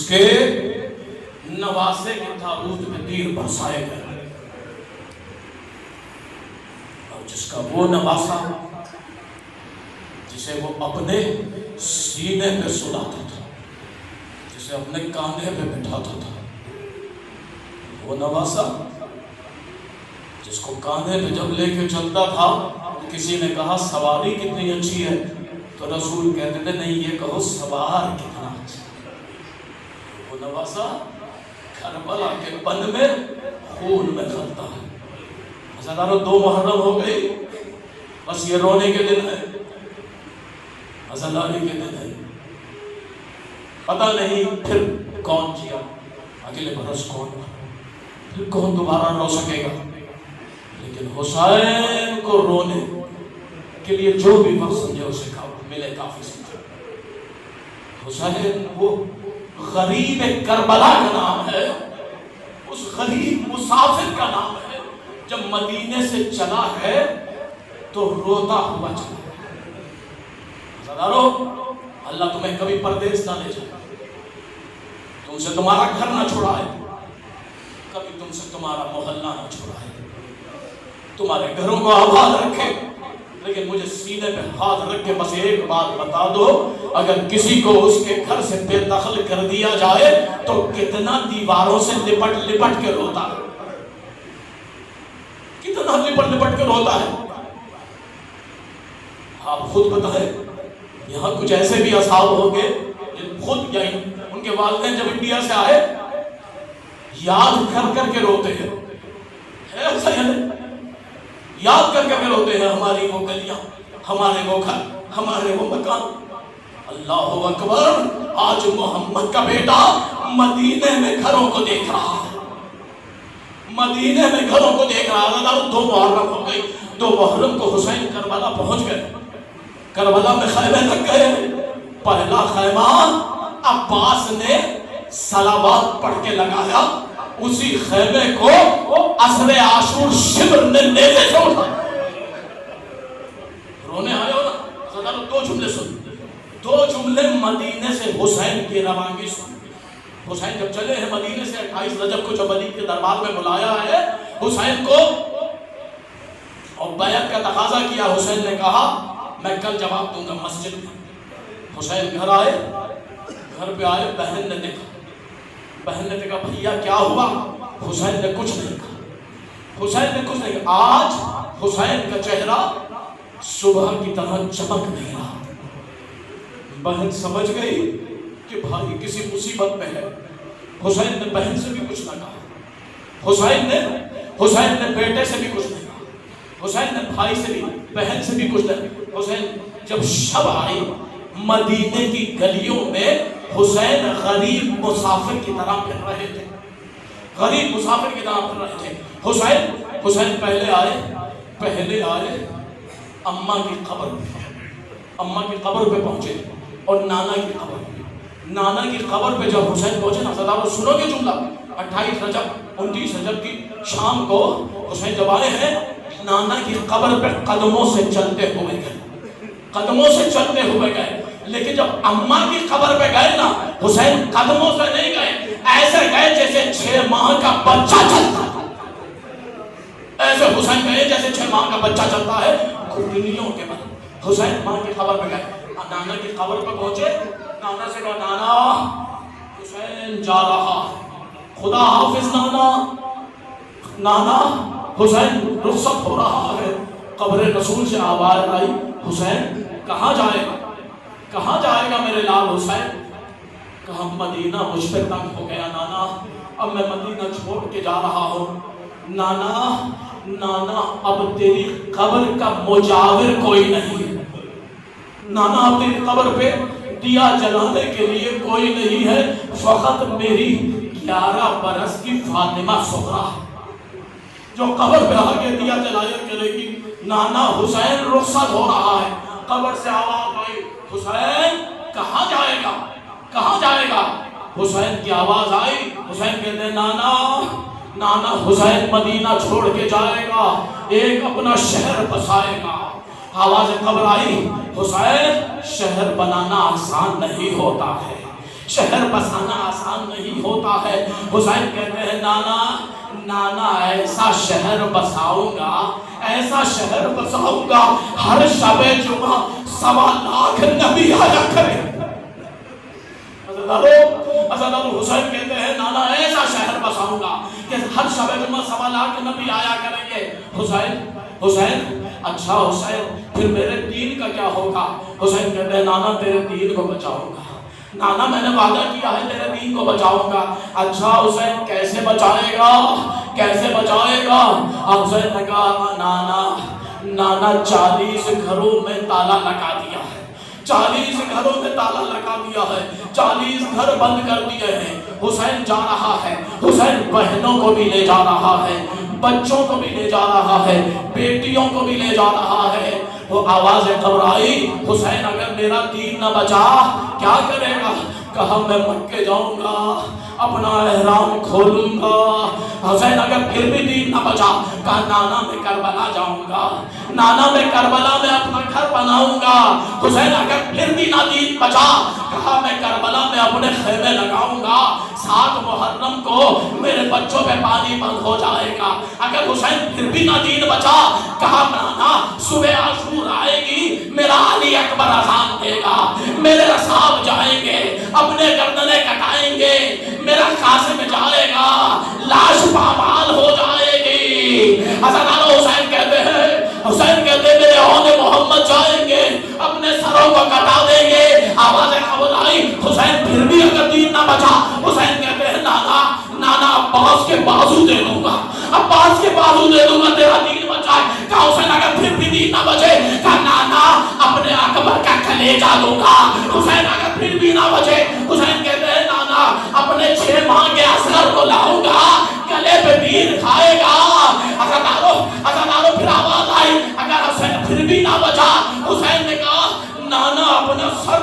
اس کے نواسے کے تابوت میں تیر برسائے گئے، اور جس کا وہ نواسا جسے وہ اپنے سینے پہ سلاتا تھا، جسے اپنے کاندھے پہ بٹھاتا تھا، وہ نواسا جس کو کاندھے پہ جب لے کے چلتا تھا، کسی نے کہا سواری کتنی اچھی ہے، تو رسول کہتے تھے نہیں، یہ کہو سوار کتنا اچھا۔ وہ نواسا کربلا کے بند میں خون میں کھلتا ہے۔ عزیزانو 2 محرم ہو گئی، بس یہ رونے کے دن ہے، عزاداری کے دن ہے، پتہ نہیں پھر کون جیا، اگلے برس کون، پھر کون دوبارہ رو سکے گا۔ لیکن حسین کو رونے کے لیے جو بھی وقت سمجھے اسے ملے کافی سمجھے۔ حسین وہ غریب کربلا کا نام ہے، اس غریب مسافر کا نام ہے، جب مدینے سے چلا ہے تو روتا ہوا چلا ہے۔ عزیزانو اللہ تمہیں کبھی پردیس نہ لے جائے، تم سے تمہارا گھر نہ چھڑائے، کبھی تم سے تمہارا محلہ نہ چھڑائے، تمہارے گھروں کو آباد رکھے۔ لیکن مجھے سینے پہ ہاتھ رکھ کے بس ایک بات بتا دو، اگر کسی کو اس کے گھر سے بے دخل کر دیا جائے تو کتنا دیواروں سے لپٹ لپٹ کے روتا ہے، کتنا لپٹ لپٹ کے روتا ہے۔ آپ خود بتائیں، یہاں کچھ ایسے بھی اصحاب ہوں گے جن خود یعنی ان کے والدین جب انڈیا سے آئے یاد کر کر کے روتے ہیں، ایسا یاد کر کے روتے ہیں ہماری وہ گلیاں، ہمارے وہ گھر، ہمارے وہ مکان۔ اللہ اکبر، آج محمد کا بیٹا مدینے میں گھروں کو دیکھ رہا ہے، مدینے میں گھروں کو دیکھ رہا ہے۔ 2 محرم ہو گئی، 2 محرم کو حسین کربلا پہنچ گئے، کربلا میں خیمے لگ گئے۔ پہلا خیمہ عباس نے صلوات پڑھ کے لگایا، اسی خیمے کو عصر عاشور شبر نے نیزے سے اٹھایا۔ رونے آئے ہو نا؟ ذرا 2 جملے سن، 2 جملے مدینے سے حسین کی روانگی سن۔ حسین جب چلے ہیں مدینے سے 28 رجب کو جب علی کے دربار میں بلایا ہے حسین کو اور بیعت کا تقاضا کیا، حسین نے کہا میں کل جواب دوں گا مسجد میں۔ حسین گھر آئے، گھر پہ آئے، بہن نے دیکھا، بہن نے کہا بھیا کیا ہوا؟ حسین نے کچھ نہیں کہا، حسین نے کچھ نہیں کہا۔ آج حسین کا چہرہ صبح کی طرح چمک نہیں رہا۔ بہن سمجھ گئی کہ بھائی کسی مصیبت میں ہے۔ حسین نے بہن سے بھی کچھ نہ کہا، حسین نے بیٹے سے بھی کچھ نہیں کہا، حسین نے بھائی سے بھی، بہن سے بھی کچھ نہیں۔ حسین جب شب آئی مدینے کی گلیوں میں حسین غریب مسافر کی طرح پھر رہے تھے، غریب مسافر کی طرح پھر رہے تھے۔ حسین پہلے آئے اماں کی قبر پہ پہنچے اور نانا کی قبر پہ جب حسین پہنچے نا، صدارو سنو گے جملہ، 28 رجب 29 رجب کی شام کو حسین جب آئے ہیں، نانا کی قبر پہ قدموں سے چلتے ہوئے گئے، لیکن جب اماں کی قبر پہ گئے نا، حسین قدموں سے نہیں گئے، ایسے گئے جیسے 6 ماہ کا بچہ چلتا ہے، ایسے حسین گئے جیسے 6 ماہ کا بچہ چلتا ہے، گھٹنیوں کے بل۔ حسین ماں کی قبر پہ گئے، نانا کی قبر پہ پہنچے، نانا سے کہا نانا حسین جا رہا، خدا حافظ نانا حسین رخصت ہو رہا ہے۔ قبر رسول سے آواز آئی، حسین کہاں جائے گا میرے لال حسین؟ کہا مدینہ مجھ پہ تنگ ہو گیا نانا، اب میں مدینہ چھوڑ کے جا رہا ہوں۔ نانا اب تیری قبر کا مجاور کوئی نہیں، نانا اب تیری قبر پہ دیا جلانے کے لیے کوئی نہیں ہے، فقط میری 11 برس کی فاطمہ سغرا جو قبر پہ آگے دیا جلایا کرے گی۔ نانا حسین رخصت ہو رہا ہے، قبر سے آواز آئی، حسین کہاں جائے گا؟ حسین کی آواز آئی، حسین کہتے ہیں نانا حسین مدینہ چھوڑ کے جائے گا، ایک اپنا شہر بسائے گا۔ آواز قبر آئی، حسین شہر بنانا آسان نہیں ہوتا ہے، شہر بسانا آسان آسان نہیں ہوتا ہے۔ حسین کہتے ہیں نانا نانا ایسا شہر بساؤں گا، ایسا شہر بساؤں گا، ہر شب جمعہ 1.25 لاکھ نبی آیا کرے۔ حضرت حسین کہتے ہیں نانا ایسا شہر بساؤں گا کہ ہر شب جمعہ 1.25 لاکھ نبی آیا کریں گے۔ حسین اچھا حسین پھر میرے دین کا کیا ہوگا؟ حسین کہتے ہیں نانا تیرے دین کو بچاؤں گا، نانا میں نے وعدہ کیا ہے تیرے دین کو بچاؤں گا۔ اچھا حسین کیسے بچائے گا، کیسے بچائے گا؟ حسین نے کہا نانا 40 گھروں میں تالا لگا دیا ہے، 40 گھروں میں تالا لگا دیا ہے، 40 گھر بند کر دیے ہیں۔ حسین جا رہا ہے، حسین بہنوں کو بھی لے جا رہا ہے، بچوں کو بھی لے جا رہا ہے، بیٹیوں کو بھی لے جا رہا ہے۔ وہ آواز گھبرائی، حسین اگر میرا دین نہ بچا کیا کرے گا؟ کہا میں مکے جاؤں گا، اپنا احرام کھولوں گا۔ حسین اگر پھر بھی دین نہ بچا کہا نانا میں کربلا جاؤں گا، نانا میں کربلا میں اپنا گھر بناؤں گا۔ حسین اگر پھر بھی نہ دین بچا کہا میں کربلا میں اپنے خیمے لگاؤں گا، 7 محرم کو میرے بچوں پہ پانی بند ہو جائے گا۔ اگر حسین پھر بھی نہ دین بچا کہا نانا صبح عاشور آئے گی، میرا علی اکبر اذان دے گا، میرے اصحاب جائیں گے، اپنے گردنیں کٹائیں گے، میرا قاسم جائے گا، لاش پامال ہو جائے گی۔ حضرت حسین کہتے ہیں میرے اون محمد جائیں گے، اپنے سروں کو کٹا دیں گے۔ آوازیں قبول آئی، حسین پھر بھی اگر دین نہ بچا حسین کہتے ہیں نانا عباس کے بازو دے دوں گا، عباس کے بازو دے دوں گا تیرا دین بچائے۔ کہا حسین اگر پھر بھی دین نہ بچے کہا نانا اپنے اکبر کا کلیجہ دوں گا۔ حسین اگر پھر بھی نہ بچے حسین کہتے ہیں نانا اپنے 6 ماہ کے اصغر کو لاؤں گا، گلے پہ دین کھائے گا۔ حضرت پھر آواز آئی اگر حسین پھر بھی نہ بچا حسین نے کہا نانا اپنا سر